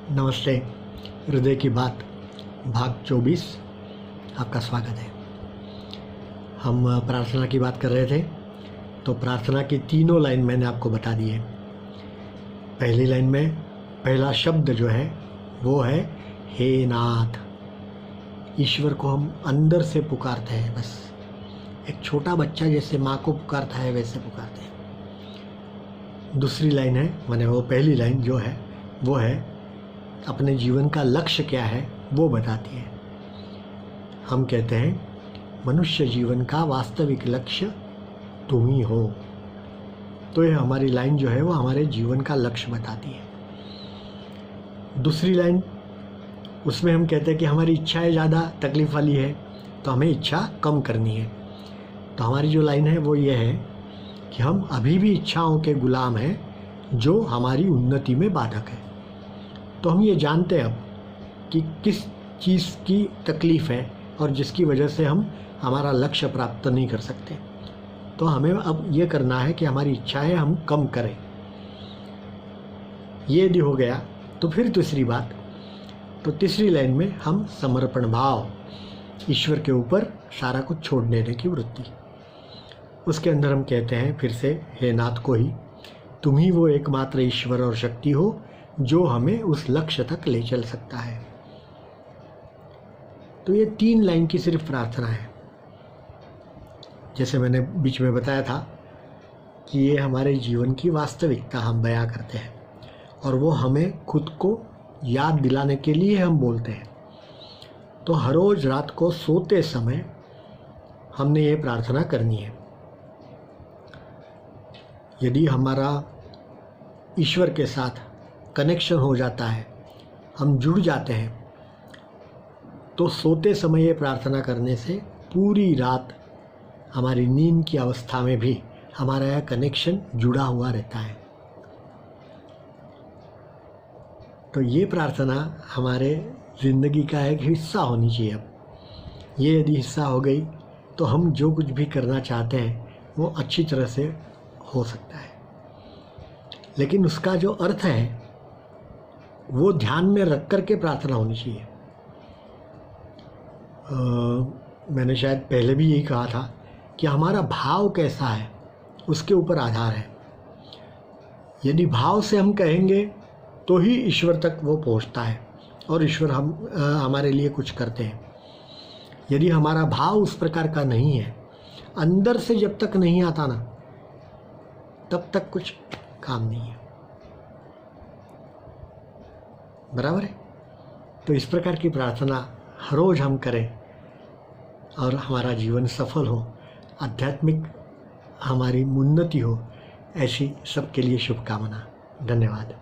नमस्ते। हृदय की बात भाग 24 आपका स्वागत है। हम प्रार्थना की बात कर रहे थे, तो प्रार्थना की तीनों लाइन मैंने आपको बता दी है। पहली लाइन में पहला शब्द जो है वो है हे नाथ। ईश्वर को हम अंदर से पुकारते हैं, बस एक छोटा बच्चा जैसे माँ को पुकारता है वैसे पुकारते हैं। दूसरी लाइन है, माने वो पहली लाइन जो है वो है अपने जीवन का लक्ष्य क्या है वो बताती है। हम कहते हैं मनुष्य जीवन का वास्तविक लक्ष्य तुम ही हो। तो ये हमारी लाइन जो है वो हमारे जीवन का लक्ष्य बताती है। दूसरी लाइन, उसमें हम कहते हैं कि हमारी इच्छाएं ज़्यादा तकलीफ़ वाली है, तो हमें इच्छा कम करनी है। तो हमारी जो लाइन है वो ये है कि हम अभी भी इच्छाओं के गुलाम हैं जो हमारी उन्नति में बाधक है। तो हम ये जानते हैं अब कि किस चीज़ की तकलीफ़ है और जिसकी वजह से हम हमारा लक्ष्य प्राप्त नहीं कर सकते। तो हमें अब ये करना है कि हमारी इच्छाएं हम कम करें। ये यदि हो गया तो फिर दूसरी बात, तो तीसरी लाइन में हम समर्पण भाव, ईश्वर के ऊपर सारा कुछ छोड़ देने की वृत्ति, उसके अंदर हम कहते हैं फिर से हे नाथ को ही, तुम ही वो एकमात्र ईश्वर और शक्ति हो जो हमें उस लक्ष्य तक ले चल सकता है। तो ये 3 लाइन की सिर्फ प्रार्थना है। जैसे मैंने बीच में बताया था कि ये हमारे जीवन की वास्तविकता हम बयां करते हैं और वो हमें खुद को याद दिलाने के लिए हम बोलते हैं। तो हर रोज़ रात को सोते समय हमने ये प्रार्थना करनी है। यदि हमारा ईश्वर के साथ कनेक्शन हो जाता है, हम जुड़ जाते हैं, तो सोते समय ये प्रार्थना करने से पूरी रात हमारी नींद की अवस्था में भी हमारा यह कनेक्शन जुड़ा हुआ रहता है। तो ये प्रार्थना हमारे ज़िंदगी का एक हिस्सा होनी चाहिए। अब ये यदि हिस्सा हो गई तो हम जो कुछ भी करना चाहते हैं वो अच्छी तरह से हो सकता है। लेकिन उसका जो अर्थ है वो ध्यान में रख कर के प्रार्थना होनी चाहिए। मैंने शायद पहले भी यही कहा था कि हमारा भाव कैसा है उसके ऊपर आधार है। यदि भाव से हम कहेंगे तो ही ईश्वर तक वो पहुंचता है और ईश्वर हमारे लिए कुछ करते हैं। यदि हमारा भाव उस प्रकार का नहीं है, अंदर से जब तक नहीं आता ना, तब तक कुछ काम नहीं है। बराबर है। तो इस प्रकार की प्रार्थना हर रोज़ हम करें और हमारा जीवन सफल हो, आध्यात्मिक हमारी उन्नति हो, ऐसी सबके लिए शुभकामना। धन्यवाद।